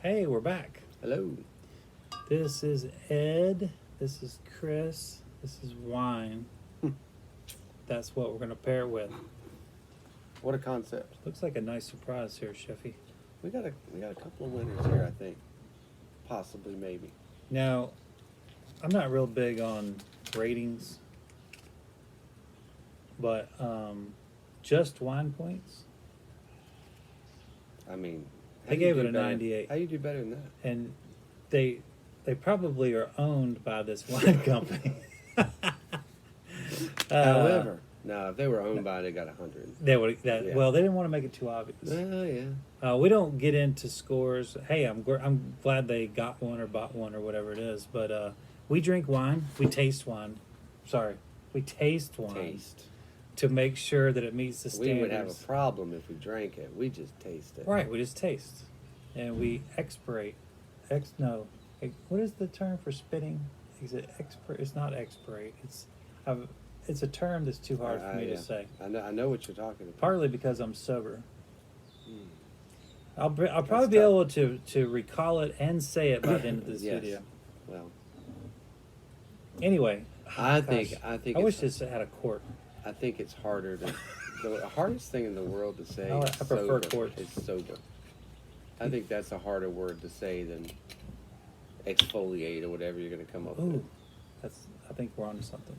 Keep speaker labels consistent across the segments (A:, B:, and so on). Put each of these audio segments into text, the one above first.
A: Hey, we're back.
B: Hello.
A: This is Ed. This is Chris. This is wine. That's what we're going to pair it with.
B: What a concept.
A: Looks like a nice surprise here, Sheffy.
B: We got a couple of winners here, I think. Possibly, maybe.
A: Now, I'm not real big on ratings, but just wine points.
B: I mean,
A: I gave it a 98.
B: How you do better than that?
A: And they probably are owned by this wine company.
B: However, no, if they were owned by it, they got 100.
A: They would
B: Yeah.
A: Well, they didn't want to make it too obvious.
B: Oh, yeah.
A: We don't get into scores. Hey, I'm glad they got one or bought one or whatever it is. But we drink wine. We taste wine. Sorry, we taste wine
B: Taste.
A: to make sure that it meets the standards.
B: We would have a problem if we drank it. We just taste it.
A: Right, we just taste, and we expirate. What is the term for spitting? Is it expir? It's not expirate. It's a term that's too hard for me to say.
B: I know what you're talking about.
A: Partly because I'm sober.
B: Mm.
A: I'll probably be able to recall it and say it by the end of this
B: Yes.
A: video.
B: Well,
A: Anyway,
B: I
A: gosh,
B: think
A: I wish this had a court.
B: I think it's harder to. The hardest thing in the world to say
A: I
B: is
A: prefer
B: sober.
A: courts.
B: Is sober. I think that's a harder word to say than exfoliate or whatever you're going to come up with.
A: Ooh, I think we're onto something.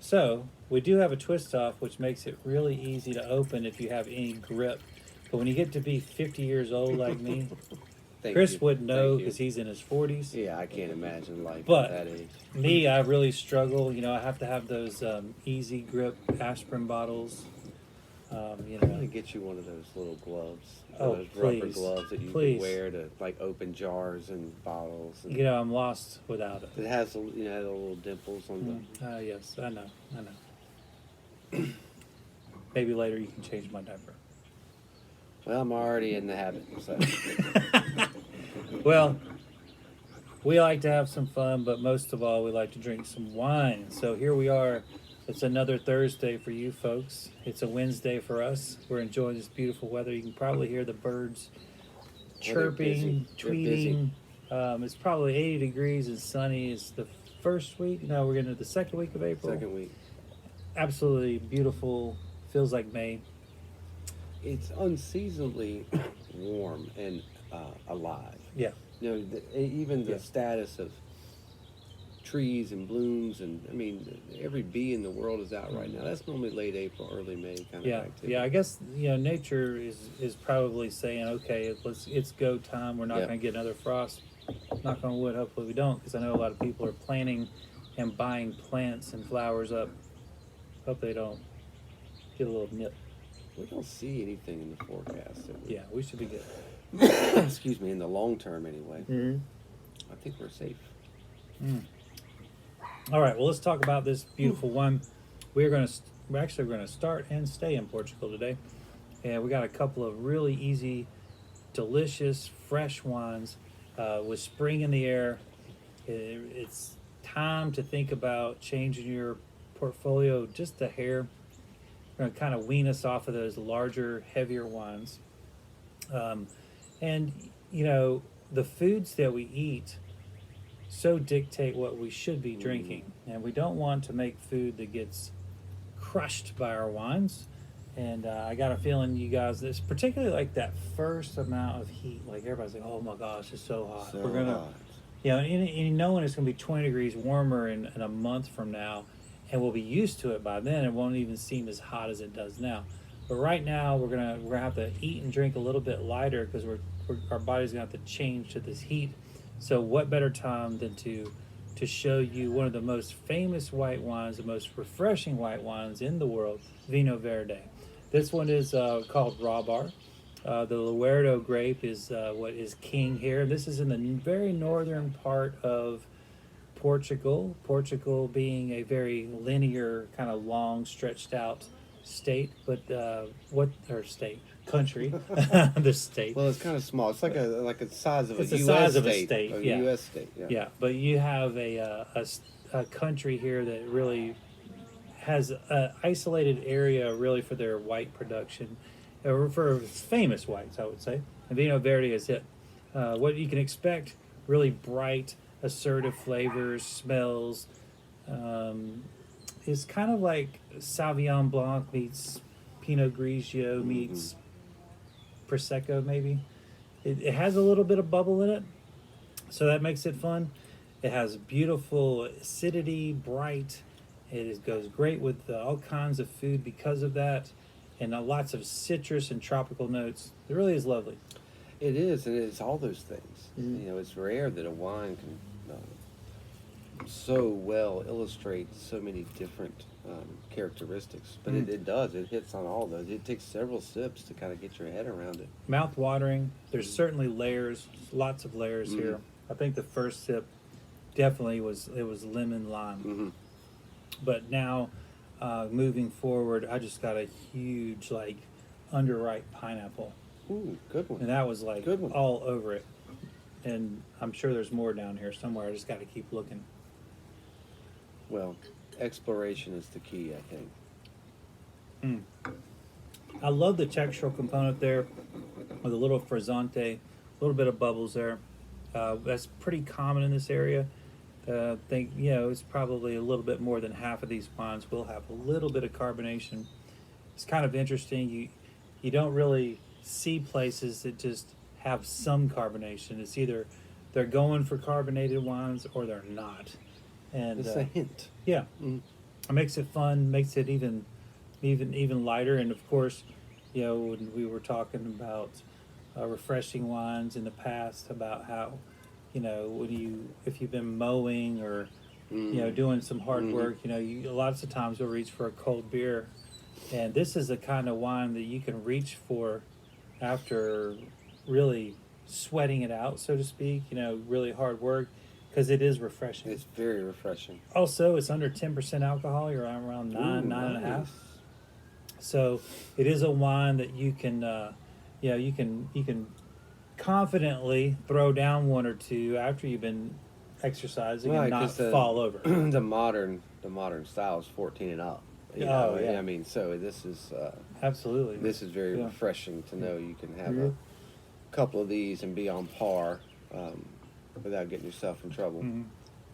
A: So we do have a twist off, which makes it really easy to open if you have any grip. But when you get to be 50 years old like me,
B: Thank
A: Chris
B: you.
A: wouldn't know
B: Thank you.
A: because he's in his 40s.
B: Yeah, I can't imagine life
A: But
B: at that age.
A: Me, I really struggle. You know, I have to have those easy grip aspirin bottles. You
B: I'm gonna
A: know,
B: get you one of those little gloves.
A: Oh,
B: Those rubber
A: please.
B: gloves that you
A: Please.
B: can wear to like open jars and bottles. And
A: you know, I'm lost without it.
B: it has the little dimples on the.
A: Yes, I know. Maybe later you can change my diaper.
B: Well, I'm already in the habit. So
A: Well, we like to have some fun, but most of all, we like to drink some wine. So here we are. It's another Thursday for you folks. It's a Wednesday for us. We're enjoying this beautiful weather. You can probably hear the birds chirping,
B: They're busy.
A: tweeting. It's probably 80 degrees and sunny. It's the first week. No, we're getting to the second week of April.
B: second week.
A: Absolutely beautiful. Feels like May.
B: It's unseasonably warm and alive.
A: Yeah.
B: You know, even the
A: Yeah.
B: status of trees and blooms, and I mean, every bee in the world is out right now. That's normally late April, early May kind
A: Yeah,
B: of activity.
A: yeah. I guess nature is probably saying, okay, it's go time. We're not
B: Yeah.
A: going to get another frost. Knock on wood. Hopefully we don't, because I know a lot of people are planting and buying plants and flowers up. Hope they don't get a little nip.
B: We don't see anything in the forecast.
A: Yeah, we should be good.
B: Excuse me, in the long term anyway.
A: Mm-hmm.
B: I think we're safe.
A: All right. Well, let's talk about this beautiful wine. We're actually going to start and stay in Portugal today, and we got a couple of really easy, delicious, fresh wines with spring in the air. It's time to think about changing your portfolio just a hair. We're going to kind of wean us off of those larger, heavier wines. And, the foods that we eat so dictate what we should be drinking. And we don't want to make food that gets crushed by our wines. And I got a feeling you guys, this particularly like that first amount of heat, like everybody's like, oh my gosh, it's so hot.
B: So
A: We're going to,
B: hot.
A: and knowing it's going to be 20 degrees warmer in a month from now, and we'll be used to it by then. It won't even seem as hot as it does now. But right now, we're gonna have to eat and drink a little bit lighter because our body's gonna have to change to this heat. So what better time than to show you one of the most famous white wines, the most refreshing white wines in the world, Vinho Verde. This one is called Rabar. The Lourdo grape is what is king here. This is in the very northern part of Portugal. Portugal being a very linear, kind of long, stretched out state, but country, the state.
B: Well, it's kind of small. It's like a size of
A: It's
B: a
A: the
B: U.S.
A: size of a
B: state.
A: state,
B: A
A: yeah.
B: U.S. state. Yeah.
A: Yeah, but you have a country here that really has an isolated area really for their white production, for famous whites, I would say. And Vino Verde is it. What you can expect: really bright, assertive flavors, smells. Um, it's kind of like Sauvignon Blanc meets Pinot Grigio meets Prosecco, maybe. It has a little bit of bubble in it, so that makes it fun. It has beautiful acidity, bright. Goes great with all kinds of food because of that, and lots of citrus and tropical notes. It really is lovely.
B: It is, and it's all those things. You know, it's rare that a wine can so well illustrate so many different characteristics, but it does. It hits on all those. It takes several sips to kind of get your head around it.
A: Mouth watering. There's certainly layers, lots of layers here. I think the first sip definitely was lemon lime, but now moving forward, I just got a huge like underripe pineapple,
B: Ooh, good one.
A: and that was like
B: Good one.
A: all over it. And I'm sure there's more down here somewhere. I just got to keep looking.
B: Well, exploration is the key, I think.
A: I love the textural component there with a little frizzante, a little bit of bubbles there. That's pretty common in this area. I think, it's probably a little bit more than half of these wines will have a little bit of carbonation. It's kind of interesting. You don't really see places that just have some carbonation. It's either they're going for carbonated wines or they're not. And
B: It's a hint.
A: yeah, it makes it fun, makes it even lighter. And of course, when we were talking about refreshing wines in the past, about how if you've been mowing or doing some hard work, you lots of times you'll reach for a cold beer, and this is the kind of wine that you can reach for after really sweating it out, so to speak. Really hard work. Because it is refreshing.
B: It's very refreshing.
A: Also, it's under 10% alcohol. You're around 9.5.
B: Nice.
A: So it is a wine that you can, you can confidently throw down one or two after you've been exercising and not fall over.
B: the modern style is 14 and up.
A: Yeah.
B: I mean, so this is
A: Absolutely.
B: this is very refreshing to know you can have a couple of these and be on par. Without getting yourself in trouble,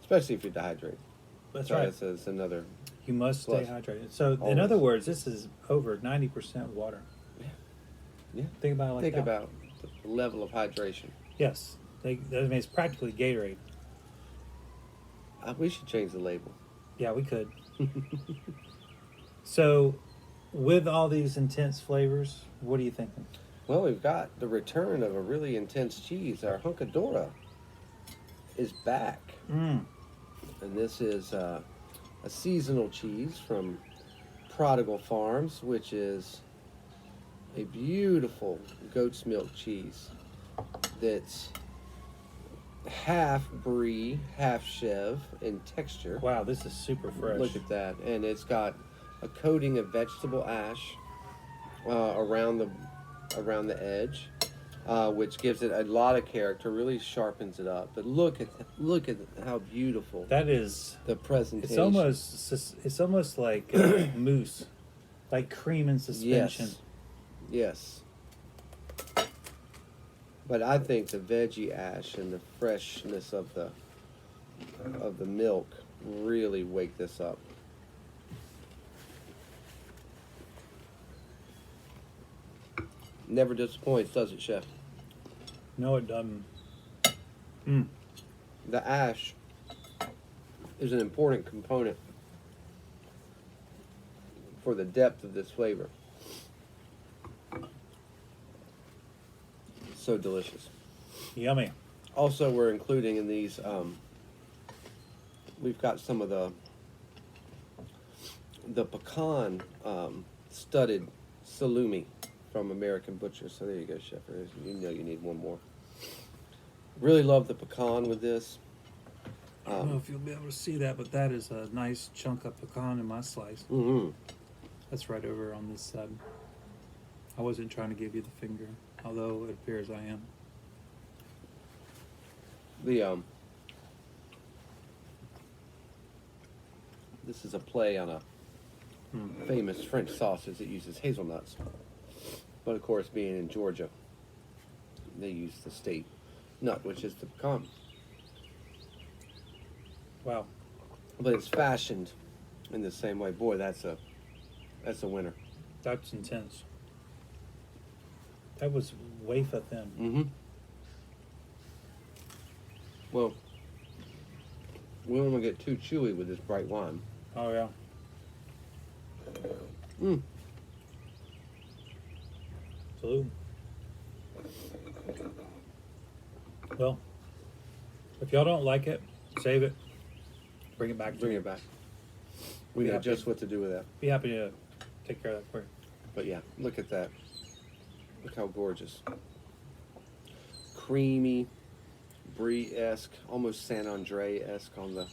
B: especially if you're dehydrated.
A: That's right.
B: It's another.
A: You must stay
B: plus.
A: hydrated. So,
B: Always.
A: in other words, this is over 90% water.
B: Yeah.
A: Think about it like that.
B: Think about the level of hydration.
A: Yes. I mean, it's practically Gatorade.
B: We should change the label.
A: Yeah, we could. So, with all these intense flavors, what are you thinking?
B: Well, we've got the return of a really intense cheese. Our Huncadora is back. And this is a seasonal cheese from Prodigal Farms, which is a beautiful goat's milk cheese that's half brie, half chev in texture.
A: Wow, this is super fresh.
B: Look at that. And it's got a coating of vegetable ash around the edge, which gives it a lot of character, really sharpens it up. But look at how beautiful
A: That is.
B: the presentation.
A: It's almost like mousse, like cream in suspension.
B: Yes. But I think the veggie ash and the freshness of the milk really wake this up. Never disappoints, does it, Chef?
A: No, it doesn't.
B: The ash is an important component for the depth of this flavor. So delicious.
A: Yummy.
B: Also, we're including in these, we've got some of the pecan studded salumi from American Butcher. So there you go, Chef. You know you need one more. Really love the pecan with this.
A: I don't know if you'll be able to see that, but that is a nice chunk of pecan in my slice. That's right over on this side. I wasn't trying to give you the finger, although it appears I am.
B: This is a play on a famous French sausage that uses hazelnuts. But of course, being in Georgia, they use the state nut, which is the pecan.
A: Wow.
B: But it's fashioned in the same way. Boy, that's a winner.
A: That's intense. That was wafer thin.
B: Mm-hmm. Well, we don't want to get too chewy with this bright wine.
A: Oh, yeah.
B: Mm.
A: Salute. Well, if y'all don't like it, save it. Bring it back to
B: Bring
A: me.
B: it back. We
A: Be
B: know
A: happy.
B: just what to do with that.
A: Be happy to take care of that for you.
B: But yeah, look at that. Look how gorgeous. Creamy, brie-esque, almost San Andre-esque on the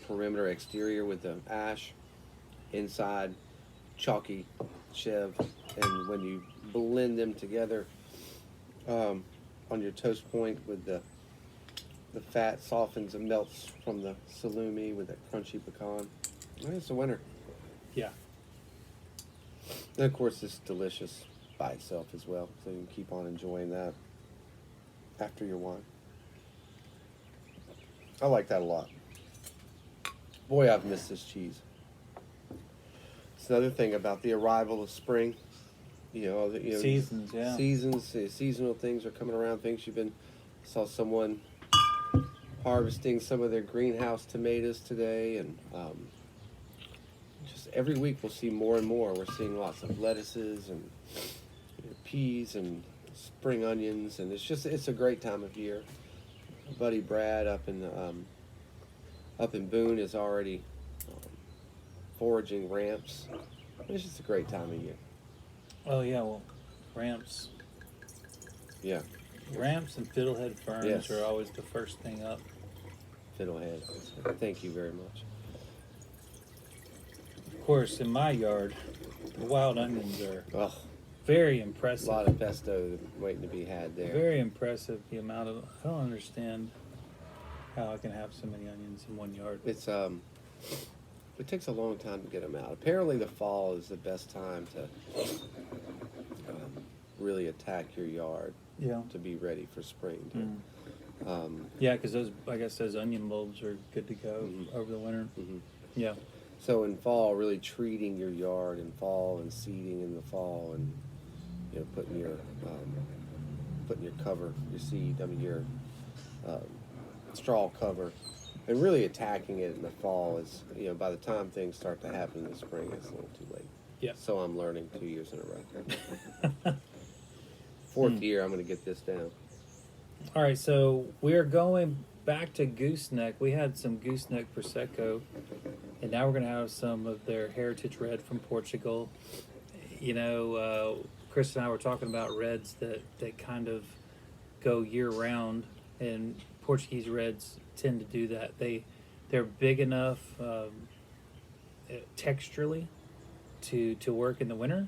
B: perimeter exterior with the ash. Inside, chalky chev. And when you blend them together on your toast point with the fat softens and melts from the salumi with that crunchy pecan. I think it's a winner.
A: Yeah.
B: And of course, it's delicious by itself as well, so you can keep on enjoying that after your wine. I like that a lot. Boy, I've missed this cheese. It's another thing about the arrival of spring.
A: Seasons, yeah.
B: Seasonal things are coming around. Saw someone harvesting some of their greenhouse tomatoes today, and just every week we'll see more and more. We're seeing lots of lettuces and peas and spring onions, and it's a great time of year. Buddy Brad up in Boone is already foraging ramps. It's just a great time of year.
A: Oh, yeah, well, ramps.
B: Yeah,
A: Ramps and fiddlehead ferns
B: Yes.
A: are always the first thing up.
B: fiddlehead. Thank you very much.
A: Of course, in my yard, the wild onions are
B: Oh,
A: very
B: a
A: impressive.
B: lot of pesto waiting to be had there.
A: Very impressive, the amount of... I don't understand how I can have so many onions in one yard.
B: It's it takes a long time to get them out. Apparently, the fall is the best time to really attack your yard
A: Yeah.
B: to be ready for spring.
A: Mm. Yeah, because those onion bulbs are good to go
B: Mhm.
A: over the winter.
B: Mhm.
A: Yeah.
B: So in fall, really treating your yard in fall and seeding in the fall, and putting your cover, your seed, your straw cover, and really attacking it in the fall is by the time things start to happen in the spring, it's a little too late.
A: Yeah.
B: So I'm learning 2 years in a row. Fourth year, I'm going to get this down.
A: All right, so we're going back to gooseneck. We had some gooseneck prosecco, and now we're going to have some of their heritage red from Portugal. Chris and I were talking about reds that kind of go year round, and Portuguese reds tend to do that. They're big enough texturally to work in the winter,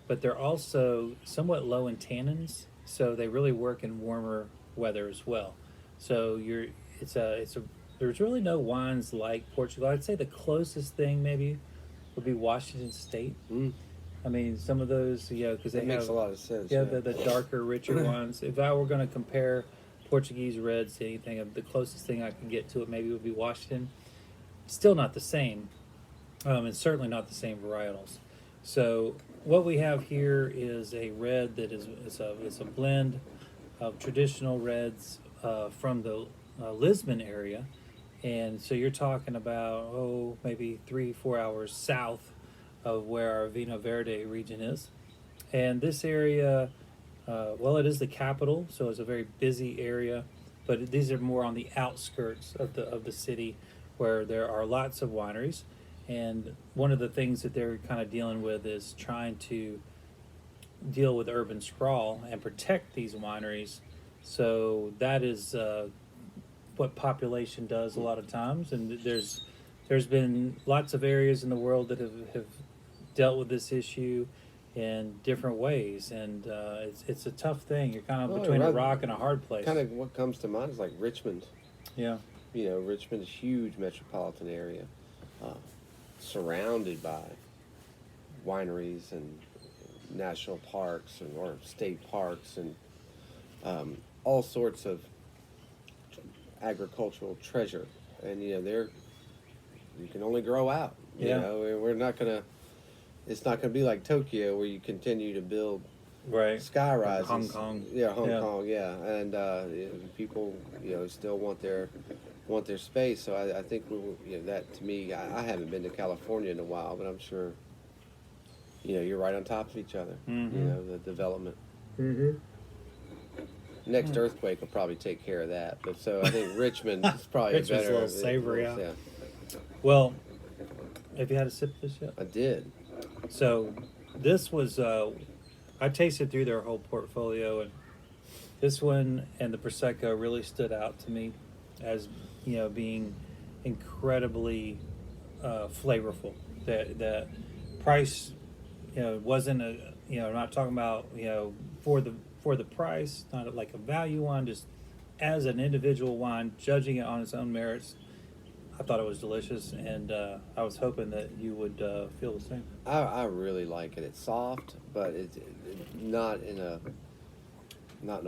A: but they're also somewhat low in tannins, so they really work in warmer weather as well. So there's really no wines like Portugal. I'd say the closest thing maybe would be Washington State.
B: Mm.
A: I mean, some of those, because they
B: That makes
A: have
B: a lot of sense.
A: the darker, richer ones. If I were going to compare Portuguese reds to anything, the closest thing I can get to it maybe would be Washington. Still not the same, and certainly not the same varietals. So what we have here is a red that is a blend of traditional reds from the Lisbon area, and so you're talking about maybe 3-4 hours south of where our Vino Verde region is. And this area, it is the capital, so it's a very busy area, but these are more on the outskirts of the city where there are lots of wineries. And one of the things that they're kind of dealing with is trying to deal with urban sprawl and protect these wineries. So that is what population does a lot of times. And there's been lots of areas in the world that have dealt with this issue in different ways, and it's a tough thing. You're kind of between a rock and a hard place.
B: Kind of what comes to mind is like Richmond.
A: Yeah.
B: Richmond is a huge metropolitan area, surrounded by wineries and national parks or state parks and all sorts of agricultural treasure. And you can only grow out.
A: Yeah.
B: We're not gonna. It's not gonna be like Tokyo where you continue to build
A: Right.
B: sky rises.
A: Hong Kong.
B: Yeah, Hong Kong. Yeah, and people still want their space. So I think that to me, I haven't been to California in a while, but I'm sure you're right on top of each other.
A: Mm-hmm.
B: The development.
A: Mm-hmm.
B: Next earthquake will probably take care of that. But so I think Richmond is probably
A: Richmond's
B: better.
A: a little savory out.
B: Yeah,
A: Well, have you had a sip of this yet?
B: I did.
A: So this was I tasted through their whole portfolio, and this one and the Prosecco really stood out to me as being incredibly flavorful. The price wasn't not talking about for the price, not like a value wine, just as an individual wine, judging it on its own merits. I thought it was delicious, and I was hoping that you would feel the same.
B: I really like it. It's soft, but it's not in a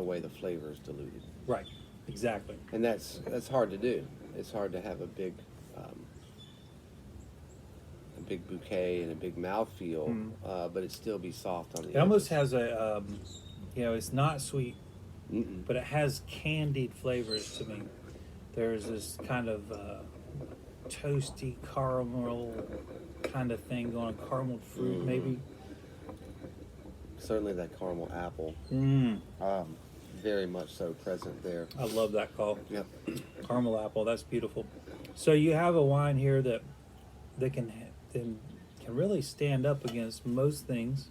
B: way the flavor is diluted.
A: Right, exactly.
B: And that's hard to do. It's hard to have a big bouquet and a big mouthfeel, but it still be soft on the
A: It almost
B: edges.
A: has a, it's not sweet,
B: Mm-mm.
A: but it has candied flavors to me. There's this kind of toasty caramel kind of thing going on, caramel fruit maybe.
B: Certainly that caramel apple, very much so present there.
A: I love that call.
B: Yep.
A: Caramel apple, that's beautiful. So you have a wine here that can really stand up against most things,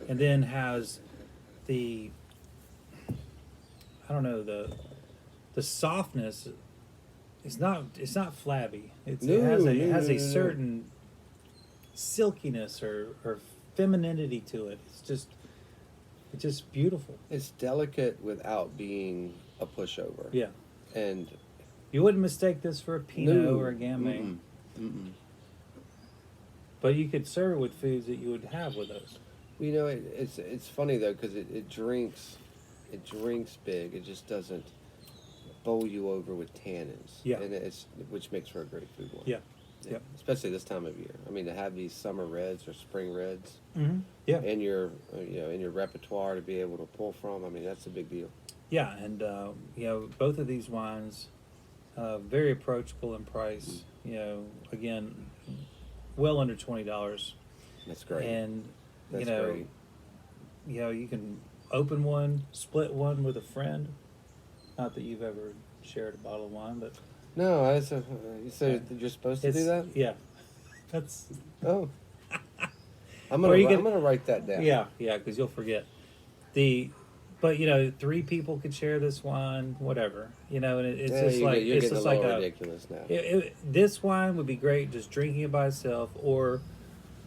A: and then has the softness. It's not flabby. It has a certain silkiness or femininity to it. It's just beautiful.
B: It's delicate without being a pushover.
A: Yeah.
B: And
A: You wouldn't mistake this for a Pinot or a Gamay. But you could serve it with foods that you would have with those.
B: It's funny though because it drinks big. It just doesn't bowl you over with tannins.
A: Yeah.
B: And which makes for a great food one.
A: Yeah. Yeah.
B: Especially this time of year. I mean, to have these summer reds or spring reds
A: Mm-hmm. Yeah.
B: in your in your repertoire to be able to pull from. I mean, that's a big deal.
A: Yeah, and both of these wines, very approachable in price. Again, well under $20,
B: That's great.
A: and
B: That's great.
A: you can open one, split one with a friend. Not that you've ever shared a bottle of wine, but
B: No, you said you're supposed to do that.
A: Yeah, that's
B: Oh, I'm
A: Or you
B: gonna
A: could-
B: I'm gonna write that down.
A: yeah, because you'll forget But 3 people could share this wine, whatever. And it's just
B: you're
A: like it's
B: getting
A: just
B: a
A: like
B: little
A: a.
B: ridiculous now.
A: This wine would be great just drinking it by itself or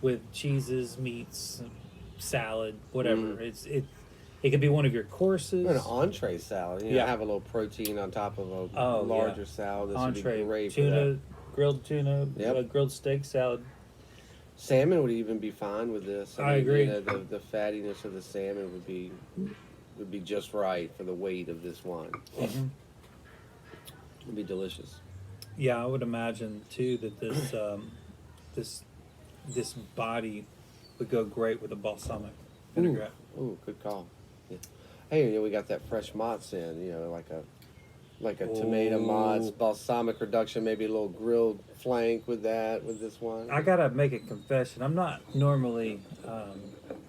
A: with cheeses, meats, salad, whatever. It could be one of your courses.
B: An entree salad.
A: Yeah.
B: Have a little protein on top of a
A: Oh,
B: larger
A: yeah.
B: salad. This
A: Entree,
B: would be great
A: tuna,
B: for that.
A: grilled tuna,
B: Yep.
A: grilled steak salad.
B: Salmon would even be fine with this.
A: I agree.
B: The fattiness of the salmon would be just right for the weight of this wine.
A: Mhm.
B: It'd be delicious.
A: Yeah, I would imagine too that this body would go great with a balsamic vinaigrette.
B: Ooh, good call. Yeah. Hey, we got that fresh mozz in. Like a tomato mozz, balsamic reduction, maybe a little grilled flank with this wine.
A: I gotta make a confession. I'm not normally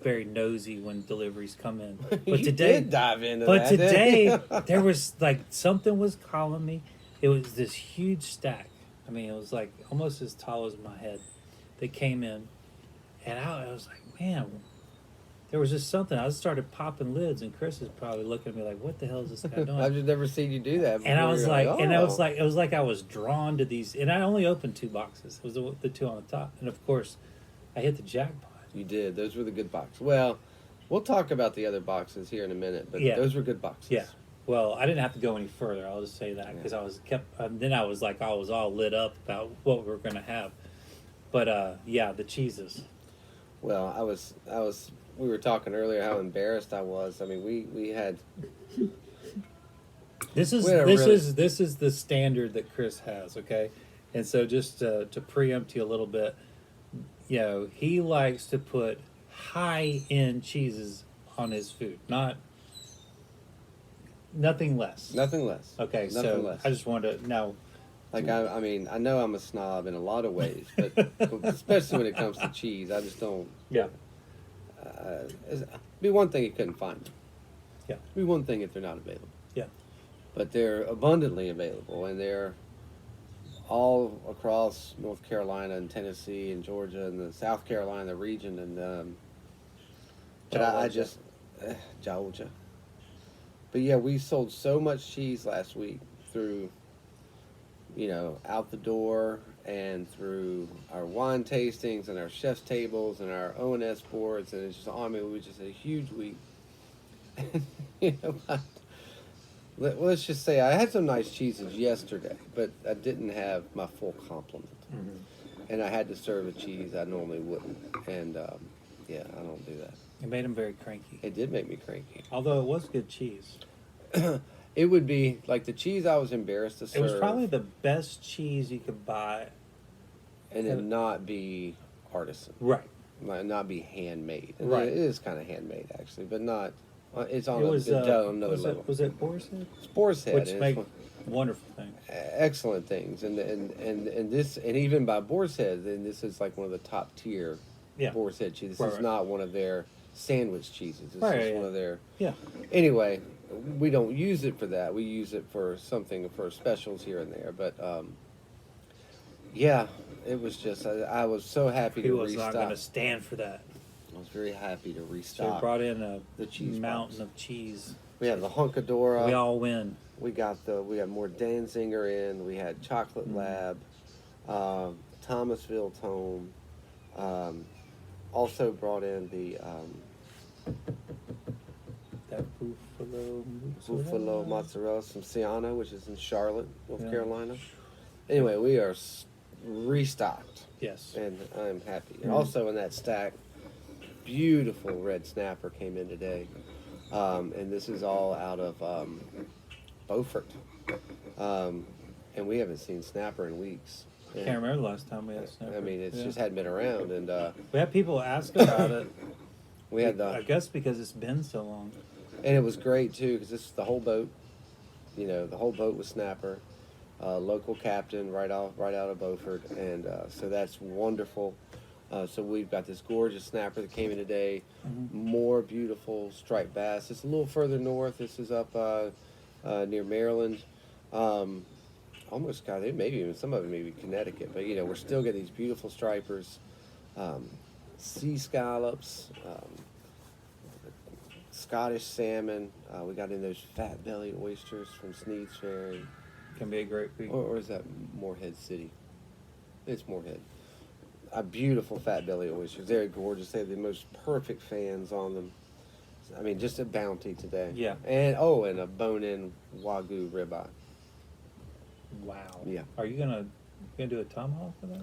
A: very nosy when deliveries come in, but
B: You
A: today,
B: did dive into
A: but
B: that.
A: today there was like something was calling me. It was this huge stack. I mean, it was like almost as tall as my head. That came in, and I was like, man, there was just something. I started popping lids, and Chris is probably looking at me like, what the hell is this guy doing?
B: I've just never seen you do that before.
A: And I was
B: You're
A: like,
B: oh.
A: and it was like I was drawn to these, and I only opened 2 boxes. It was the 2 on the top, and of course, I hit the jackpot.
B: You did. Those were the good boxes. Well, we'll talk about the other boxes here in a minute, but
A: Yeah.
B: those were good boxes.
A: Yeah. Well, I didn't have to go any further. I'll just say that because I was then I was all lit up about what we were gonna have. But yeah, the cheeses.
B: Well, I was we were talking earlier how embarrassed I was. I mean, we had
A: This is
B: We had a
A: this
B: really-
A: is this is the standard that Chris has, okay? And so just to preempt you a little bit, you know, he likes to put high end cheeses on his food, nothing less.
B: nothing less.
A: Okay,
B: Nothing
A: so
B: less.
A: I just wanted to now.
B: Like I mean, I know I'm a snob in a lot of ways, but especially when it comes to cheese, I just don't.
A: Yeah,
B: It'd be one thing you couldn't find them.
A: Yeah.
B: It'd be one thing if they're not available.
A: Yeah.
B: But they're abundantly available, and they're all across North Carolina and Tennessee and Georgia and the South Carolina region, and but I
A: Georgia.
B: just Georgia. But yeah, we sold so much cheese last week through, you know, out the door and through our wine tastings and our chef's tables and our O&S boards, and it's just, I mean, it was just a huge week. You know, let's just say I had some nice cheeses yesterday, but I didn't have my full complement. And I had to serve a cheese I normally wouldn't. And yeah, I don't do that.
A: it made him very cranky.
B: It did make me cranky.
A: Although it was good cheese,
B: It would be like the cheese I was embarrassed to serve.
A: it was probably the best cheese you could buy.
B: and it not be artisan,
A: Right.
B: not be handmade. And
A: Right.
B: it is kind of handmade actually, but not. It's on
A: It was
B: another
A: was
B: level.
A: was it Boar's Head?
B: It's Boar's Head,
A: Which
B: and
A: make
B: it's
A: wonderful things.
B: excellent things, and this, and even by Boar's Head, then this is like one of the top tier
A: Yeah.
B: Boar's Head cheese. This
A: Right,
B: is
A: right.
B: not one of their sandwich cheeses. This
A: Right,
B: is
A: yeah.
B: one of their.
A: Yeah.
B: Anyway, we don't use it for that. We use it for something for specials here and there. But yeah, it was just I was so happy
A: He
B: to
A: was not
B: restock.
A: going to stand for that.
B: I was very happy to
A: So
B: restock.
A: we brought in a
B: the cheese
A: mountain
B: box.
A: of cheese.
B: We have the Hunkadora.
A: We all win.
B: We got more Danziger in. We had Chocolate Lab, Thomasville Tome. Also brought in the
A: That
B: Buffalo Mozzarella from Siano, which is in Charlotte, North
A: Yeah.
B: Carolina. Anyway, we are restocked,
A: Yes.
B: and I'm happy.
A: Mm-hmm.
B: And also in that stack, beautiful red snapper came in today, and this is all out of Beaufort. And we haven't seen snapper in weeks.
A: I can't remember the last time we had snapper.
B: I mean, it's
A: Yeah.
B: just hadn't been around, and
A: We had people ask about it.
B: we had
A: I guess because it's been so long.
B: and it was great too because this is the whole boat. You know, the whole boat was snapper, local captain right out of Beaufort, and so that's wonderful. So we've got this gorgeous snapper that came in today. More beautiful striped bass. It's a little further north. This is up near Maryland. Almost got it. Maybe even some of it maybe Connecticut, but you know we're still getting these beautiful stripers, sea scallops, Scottish salmon. We got in those fat belly oysters from Sneed's Ferry,
A: Can be a great week.
B: or is that Morehead City? It's Morehead. A beautiful fat belly oysters. They're gorgeous. They have the most perfect fans on them. I mean, just a bounty today.
A: Yeah.
B: And a bone-in Wagyu ribeye.
A: Wow.
B: Yeah.
A: Are you gonna do a tomahawk for that?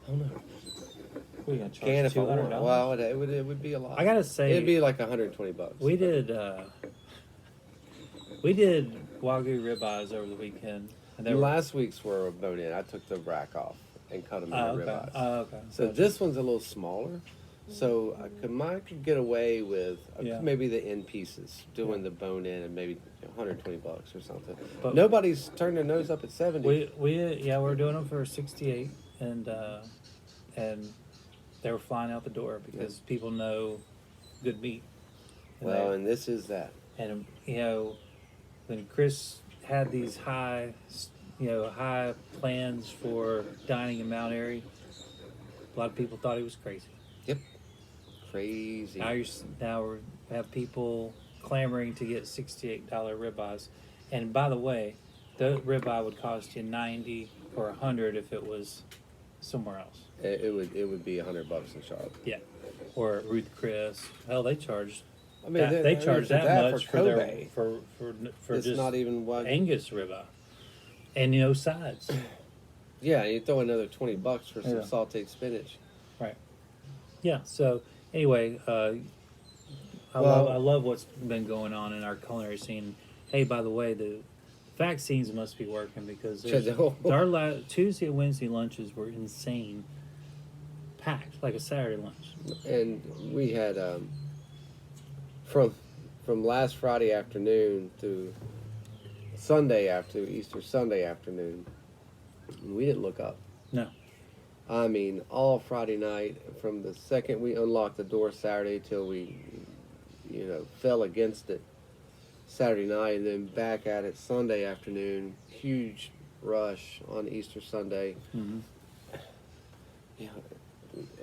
B: Oh no.
A: What are you gonna charge?
B: Can if I want.
A: $200?
B: Well, it would be a lot.
A: I gotta say,
B: It'd be like $120.
A: we did Wagyu ribeyes over the weekend, and they were
B: Last week's were a bone-in. I took the rack off and cut them into
A: okay.
B: ribeyes.
A: Okay.
B: So
A: Gotcha.
B: this one's a little smaller. So I could get away with
A: Yeah.
B: maybe the end pieces, doing the bone in and maybe $120 or something.
A: But-
B: Nobody's turned their nose up at 70.
A: we're doing them for 68, and they were flying out the door because people know good meat. And
B: Well,
A: they-
B: and this is that.
A: and you know, when Chris had these high plans for dining in Mount Airy, a lot of people thought he was crazy.
B: Yep. Crazy.
A: Now we have people clamoring to get $68 ribeyes, and by the way, the ribeye would cost you 90 or 100 if it was somewhere else.
B: It would be $100 in Charlotte.
A: Yeah, or at Ruth Chris. Hell, they charged.
B: I mean,
A: They charge that much for their
B: Kobe.
A: for
B: It's
A: just
B: not even what.
A: Angus ribeye, and sides.
B: Yeah, you throw another $20 for some
A: Yeah.
B: sautéed spinach.
A: Right. Yeah. So Anyway,
B: Well,
A: I love what's been going on in our culinary scene. Hey, by the way, the vaccines must be working because there's Tuesday and Wednesday lunches were insane, packed like a Saturday lunch.
B: and we had from last Friday afternoon to Sunday after Easter Sunday afternoon, we didn't look up.
A: No.
B: I mean, all Friday night, from the second we unlocked the door Saturday till we, fell against it Saturday night, and then back at it Sunday afternoon. Huge rush on Easter Sunday.
A: Mm-hmm.
B: Yeah,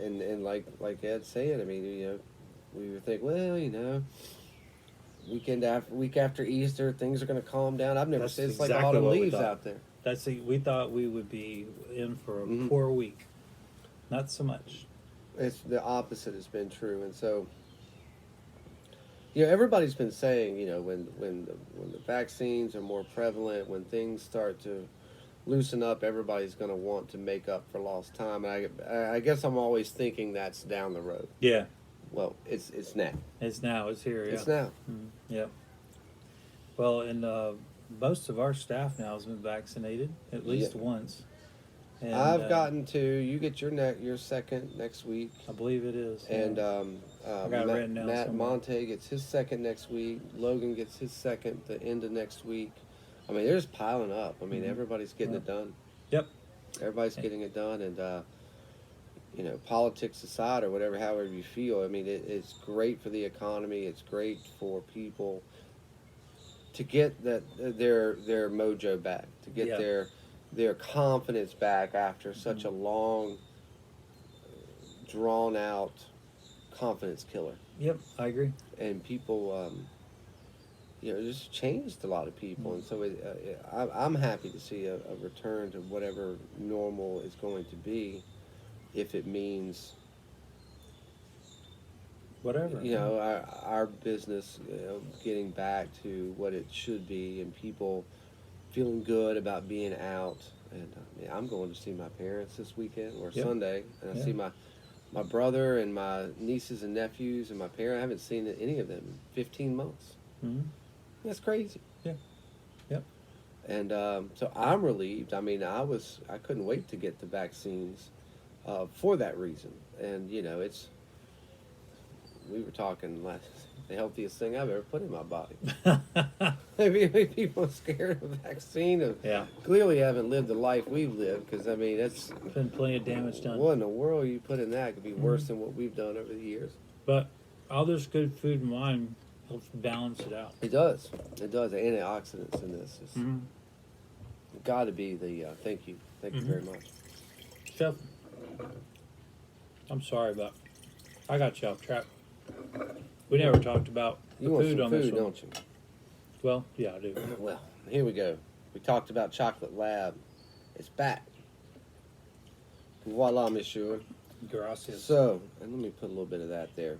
B: and like Ed said, I mean, we were thinking, well, week after Easter, things are going to calm down. I've never
A: That's
B: seen it's
A: exactly
B: like autumn
A: what we
B: leaves
A: thought.
B: out there.
A: We thought we would be in for a
B: Mhm.
A: poor week. Not so much.
B: It's the opposite has been true, and so everybody's been saying, when the vaccines are more prevalent, when things start to loosen up, everybody's going to want to make up for lost time. And I guess I'm always thinking that's down the road.
A: Yeah.
B: Well, it's now.
A: It's now. It's here. Yeah.
B: It's now.
A: Mm-hmm. Yep. Well, and most of our staff now has been vaccinated at least once. And,
B: I've gotten two. You get your second next week.
A: I believe it is.
B: And
A: I got it written down
B: Matt
A: somewhere.
B: Monte gets his second next week. Logan gets his second the end of next week. I mean, they're just piling up. I mean, everybody's getting it done.
A: Yep.
B: Everybody's getting it done, and politics aside or whatever, however you feel, I mean, it's great for the economy. It's great for people to get their mojo back, to get their confidence back after such a long, drawn out confidence killer.
A: Yep, I agree.
B: And people, just changed a lot of people, and so I'm happy to see a return to whatever normal is going to be, if it means
A: whatever.
B: Our business, getting back to what it should be, and people feeling good about being out. And I'm going to see my parents this weekend or Sunday, and I see my brother and my nieces and nephews and my parents. I haven't seen any of them in 15 months.
A: Mm-hmm.
B: That's crazy.
A: Yeah. Yep.
B: And so I'm relieved. I mean, I couldn't wait to get the vaccines for that reason. And we were talking last, the healthiest thing I've ever put in my body. Maybe people are scared of the vaccine. Clearly haven't lived the life we've lived, because I mean, it's
A: been plenty of damage done.
B: What in the world you put in that could be worse than what we've done over the years.
A: But all this good food and wine helps balance it out.
B: It does. It does. The antioxidants in this is got to be the thank you very much,
A: Chef. I'm sorry, but I got you off track. We never talked about the
B: you want
A: food
B: some
A: on
B: food,
A: this one.
B: don't you?
A: Well, yeah, I do.
B: Well, here we go. We talked about Chocolate Lab. It's back. Voila, monsieur.
A: Gracias.
B: So, and let me put a little bit of that there.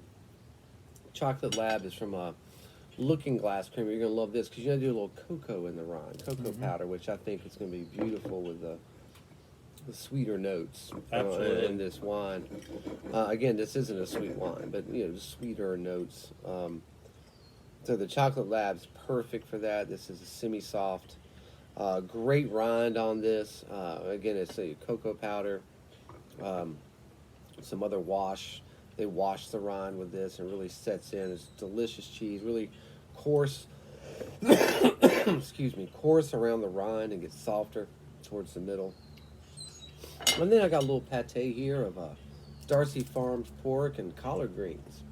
B: Chocolate Lab is from Looking Glass Creamery. You're going to love this, because you're going to do a little cocoa in the rind, cocoa powder, which I think is going to be beautiful with the sweeter notes in this wine. Again, this isn't a sweet wine, but the sweeter notes. So the Chocolate Lab's perfect for that. This is a semi-soft, great rind on this. Again, it's a cocoa powder, some other wash. They wash the rind with this, and really sets in. It's delicious cheese, really coarse. Excuse me, coarse around the rind and gets softer towards the middle. And then I got a little pate here of Darcy Farms pork and collard greens.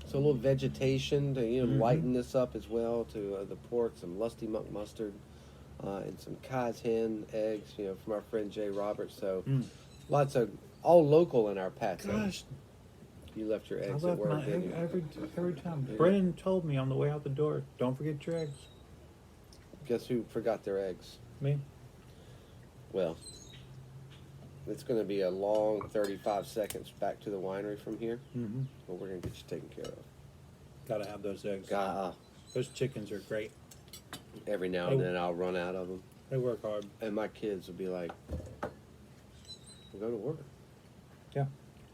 B: So a little vegetation to lighten this up as well, to the pork, some lusty monk mustard, and some Kai's hen eggs, from our friend Jay Roberts. So lots of all local in our pate.
A: Gosh,
B: you left your
A: I
B: eggs
A: left
B: at work,
A: my
B: didn't
A: egg
B: you?
A: every time.
B: Yeah.
A: Brennan told me on the way out the door, don't forget your eggs.
B: Guess who forgot their eggs?
A: Me.
B: Well, it's going to be a long 35 seconds back to the winery from here.
A: Mm-hmm.
B: But we're going to get you taken care of.
A: Gotta have those eggs.
B: Those
A: chickens are great.
B: Every now and then I'll run out of them.
A: They work hard.
B: And my kids will be like, we'll go to work.
A: Yeah.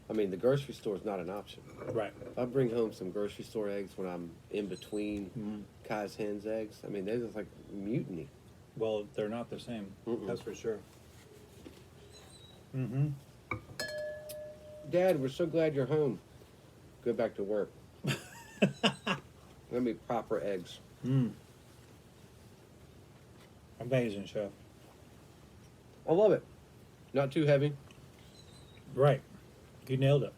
B: I mean, the grocery store is not an option.
A: Right.
B: If I bring home some grocery store eggs when I'm in between
A: Mhm.
B: Kai's Hen's eggs, I mean, they're just like mutiny.
A: Well, they're not the same.
B: Mm-mm.
A: That's for sure. Mm-hmm.
B: Dad, we're so glad you're home. Go back to work. Let me proper eggs.
A: Mm. Amazing, chef.
B: I love it. Not too heavy.
A: Right. You nailed it.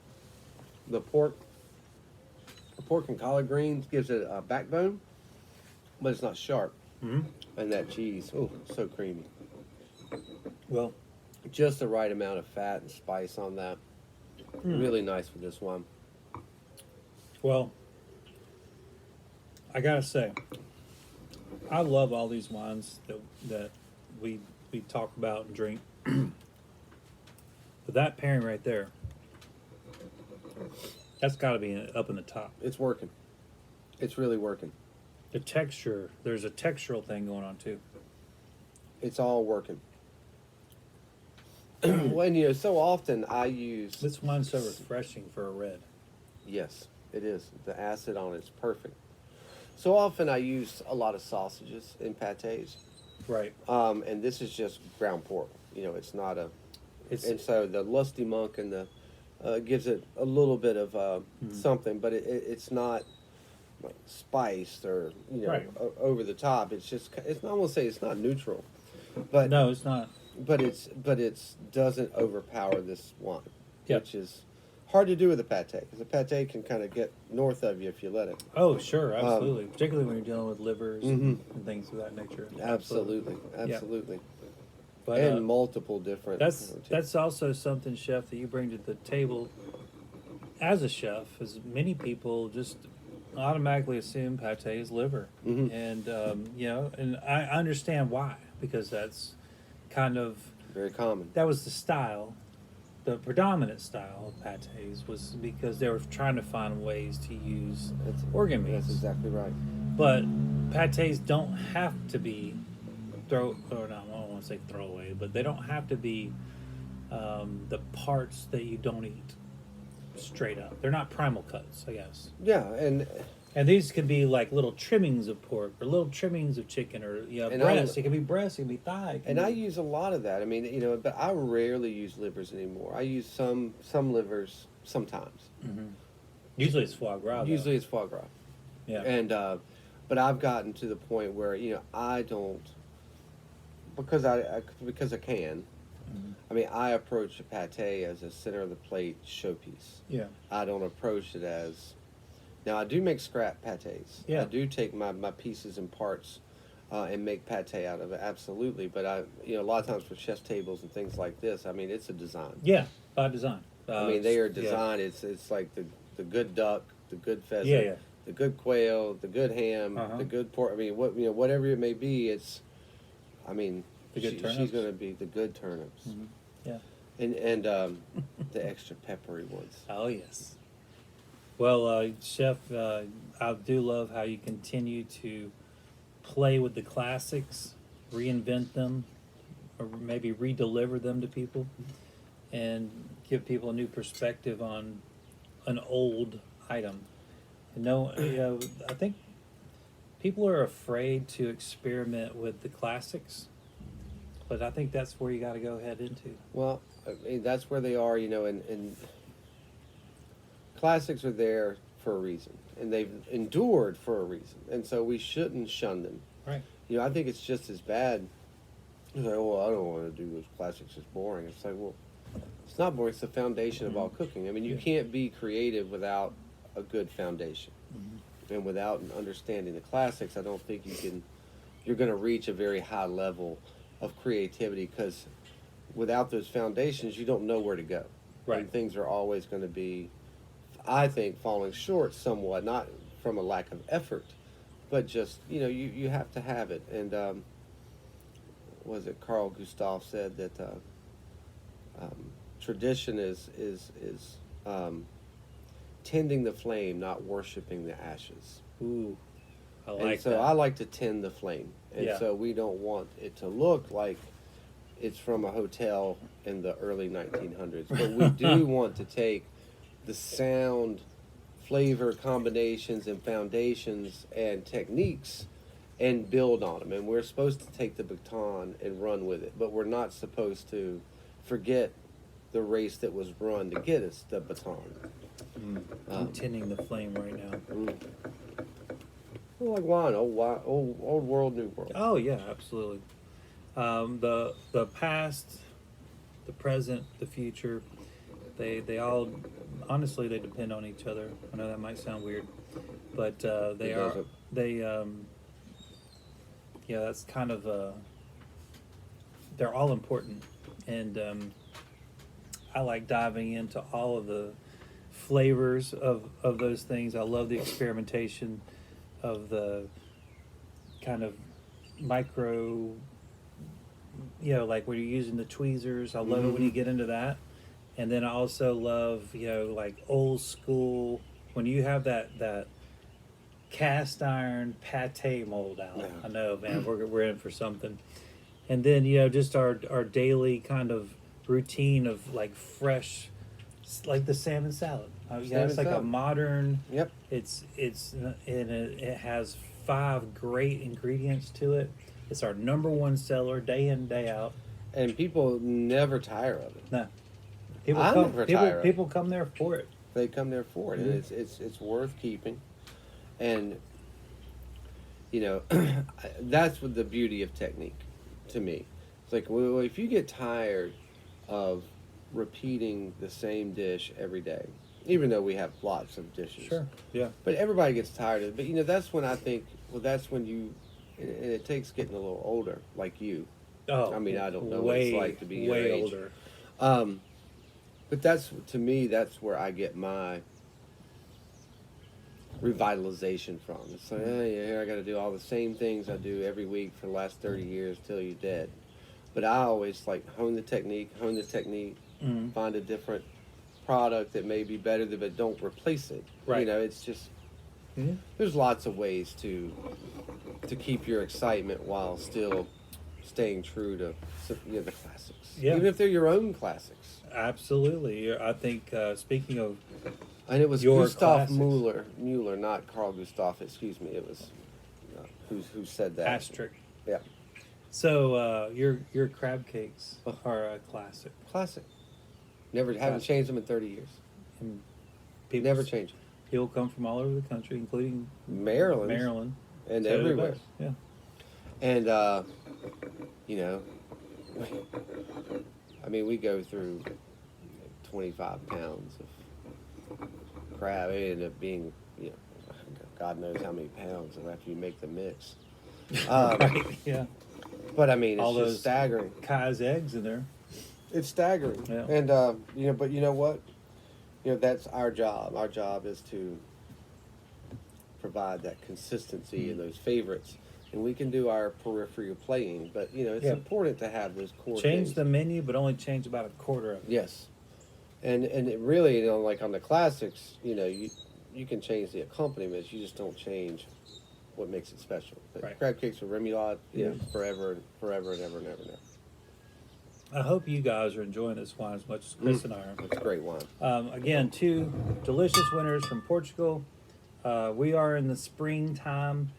B: The pork and collard greens gives it a backbone, but it's not sharp.
A: Mm-hmm.
B: And that cheese, oh, so creamy.
A: Well,
B: Just the right amount of fat and spice on that. Really nice with this one.
A: well, I gotta say, I love all these wines that we talk about and drink. But that pairing right there, that's got to be up in the top.
B: It's working. It's really working.
A: The texture, there's a textural thing going on too.
B: It's all working. When you know, so often I use
A: This wine's so refreshing for a red.
B: yes, it is. The acid on it's perfect. So often I use a lot of sausages in pâtés,
A: Right.
B: and this is just ground pork. You know, it's not a.
A: It's
B: And so the lusty monk and the gives it a little bit of something, but it's not like spiced or
A: Right.
B: over the top. It's just it's not. I won't say it's not neutral, but
A: no, it's not.
B: but it's doesn't overpower this wine,
A: Yep.
B: which is hard to do with a pâté because a pâté can kind of get north of you if you let it.
A: Oh, sure, absolutely. Particularly when you're dealing with livers
B: Mhm.
A: and things of that nature.
B: Absolutely, absolutely,
A: But
B: and multiple different.
A: that's also something, chef, that you bring to the table as a chef. Is many people just automatically assume pate is liver,
B: Mhm.
A: and and I understand why, because that's kind of
B: very common.
A: that was the style. The predominant style of pates was because they were trying to find ways to use
B: That's,
A: organ
B: that's
A: meats.
B: exactly right.
A: But pates don't have to be I don't want to say throwaway, but they don't have to be the parts that you don't eat straight up. They're not primal cuts, I guess.
B: Yeah,
A: And these could be like little trimmings of pork or little trimmings of chicken or
B: And
A: breast. It can be breast, it can be thigh. It can
B: and
A: be,
B: I use a lot of that. I mean, but I rarely use livers anymore. I use some livers sometimes.
A: usually it's foie gras. Though.
B: Usually it's foie gras.
A: yeah.
B: And but I've gotten to the point where I don't because I can. I mean, I approach a pate as a center of the plate showpiece.
A: Yeah.
B: I don't approach it as. Now I do make scrap pates.
A: Yeah.
B: I do take my pieces and parts and make pate out of it. Absolutely, but a lot of times for chef's tables and things like this, I mean, it's a design.
A: Yeah, by design.
B: I mean, they are
A: yeah.
B: designed. It's like the good duck, the good pheasant,
A: Yeah.
B: the good quail, the good ham, the good pork. I mean, whatever it may be, it's. I mean,
A: The good
B: she's
A: turnips.
B: going to be the good turnips,
A: Yeah.
B: and the extra peppery ones.
A: Oh yes. Well, Chef, I do love how you continue to play with the classics, reinvent them, or maybe re-deliver them to people, and give people a new perspective on an old item. I think people are afraid to experiment with the classics, but I think that's where you got to go ahead into.
B: Well, I mean, that's where they are, and classics are there for a reason, and they've endured for a reason, and so we shouldn't shun them.
A: Right.
B: I think it's just as bad. It's like, well, I don't want to do those classics. It's boring. It's like, well, it's not boring. It's the foundation of all cooking. I mean, you can't be creative without a good foundation, and without understanding the classics, I don't think you're going to reach a very high level of creativity, because without those foundations, you don't know where to go.
A: Right.
B: And things are always going to be, I think, falling short somewhat, not from a lack of effort, but just, you have to have it. And was it Carl Gustav said that tradition is tending the flame, not worshiping the ashes.
A: Ooh, I like
B: And so
A: that.
B: I like to tend the flame. And
A: Yeah.
B: so we don't want it to look like it's from a hotel in the early 1900s. But we do want to take the sound, flavor combinations and foundations and techniques and build on them. And we're supposed to take the baton and run with it, but we're not supposed to forget the race that was run to get us the baton.
A: I'm tending the flame right now.
B: Well, like wine, old world, new world.
A: Oh yeah, absolutely. The past, the present, the future, they all honestly they depend on each other. I know that might sound weird, but they
B: It
A: are
B: doesn't.
A: they yeah, that's kind of they're all important, and I like diving into all of the flavors of those things. I love the experimentation of the kind of micro, like when you're using the tweezers. I love it when you get into that. And then I also love, like old school, when you have that cast iron pate mold out.
B: Yeah.
A: I know, man, we're in for something. And then, just our daily kind of routine of like fresh, like the salmon salad. It's like a
B: salad.
A: modern.
B: Yep.
A: It's and it has 5 great ingredients to it. It's our number one seller day in, day out.
B: And people never tire of it.
A: No, people
B: I
A: come.
B: never tire of
A: People come there for it.
B: They come there for it,
A: Mhm.
B: and it's worth keeping. And that's what the beauty of technique to me. It's like, well, if you get tired of repeating the same dish every day, even though we have lots of dishes,
A: Sure. Yeah.
B: but everybody gets tired of it. But that's when I think, well, that's when you, and it takes getting a little older, like you.
A: Oh,
B: I mean, I don't know
A: way,
B: what it's like to be your
A: way
B: age.
A: older.
B: But that's, to me, that's where I get my revitalization from. It's like, I got to do all the same things I do every week for the last 30 years till you're dead. But I always like hone the technique,
A: Mm-hmm.
B: find a different product that may be better, but don't replace it.
A: Right.
B: It's just,
A: Mm-hmm.
B: there's lots of ways to keep your excitement while still staying true to the classics.
A: Yeah.
B: Even if they're your own classics.
A: Absolutely. I think speaking of,
B: And it was
A: Your
B: Gustav
A: classics.
B: Mueller, not Carl Gustav. Excuse me. It was who said that?
A: asterisk.
B: Yeah,
A: So your crab cakes are a classic.
B: classic. Haven't
A: Classic.
B: changed them in 30 years.
A: And people
B: Never changed them.
A: People come from all over the country, including
B: Maryland and
A: They're the
B: everywhere.
A: best. Yeah.
B: And I mean, we go through 25 pounds of crab. It ended up being, God knows how many pounds after you make the mix.
A: Right. Yeah.
B: But I mean, it's
A: All
B: just
A: those
B: staggering.
A: Kai's eggs in there.
B: It's staggering.
A: Yeah.
B: And but you know what? That's our job. Our job is to provide that consistency in those favorites, and we can do our peripheral playing. But it's
A: Yeah.
B: important to have those core
A: Change
B: things.
A: the menu, but only change about a quarter of it.
B: Yes, and it really, like on the classics, you can change the accompaniments. You just don't change what makes it special. But
A: Right.
B: crab cakes with remoulade, forever and ever and ever and ever.
A: I hope you guys are enjoying this wine as much as Chris and I are.
B: It's great wine.
A: Again, 2 delicious winners from Portugal. We are in the springtime,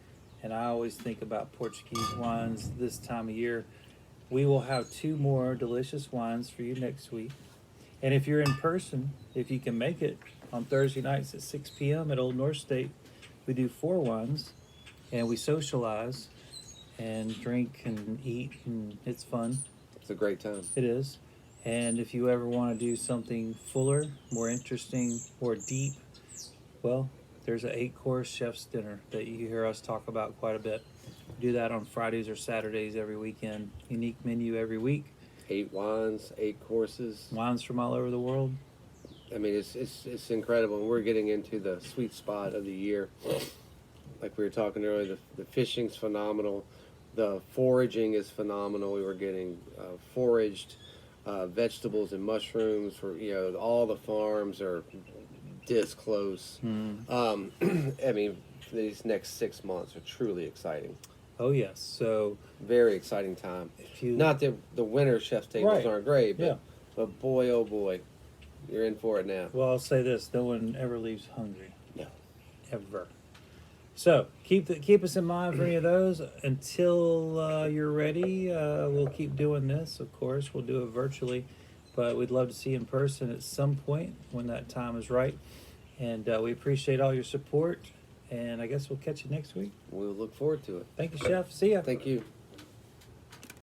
A: and I always think about Portuguese wines this time of year. We will have 2 more delicious wines for you next week. And if you're in person, if you can make it on Thursday nights at 6 p.m. at Old North State, we do 4 wines, and we socialize and drink and eat, and it's fun.
B: It's a great time.
A: It is. And if you ever want to do something fuller, more interesting, more deep, well, there's an 8-course chef's dinner that you hear us talk about quite a bit. We do that on Fridays or Saturdays every weekend. Unique menu every week.
B: 8 wines, 8 courses.
A: Wines from all over the world.
B: I mean, it's incredible. And we're getting into the sweet spot of the year. Like we were talking earlier, the fishing's phenomenal. The foraging is phenomenal. We were getting foraged vegetables and mushrooms for, all the farms are this close. I mean, these next 6 months are truly exciting.
A: Oh, yes. So
B: Very exciting time.
A: if you...
B: Not that the winter chef's tables
A: Right.
B: aren't great, but,
A: Yeah.
B: but boy, oh boy, You're in for it now.
A: Well, I'll say this: no one ever leaves hungry.
B: No.
A: Ever. So keep us in mind for any of those. Until you're ready, we'll keep doing this. Of course, we'll do it virtually, but we'd love to see you in person at some point when that time is right. And we appreciate all your support. And I guess we'll catch you next week.
B: We'll look forward to it.
A: Thank you, Chef. See ya.
B: Thank you.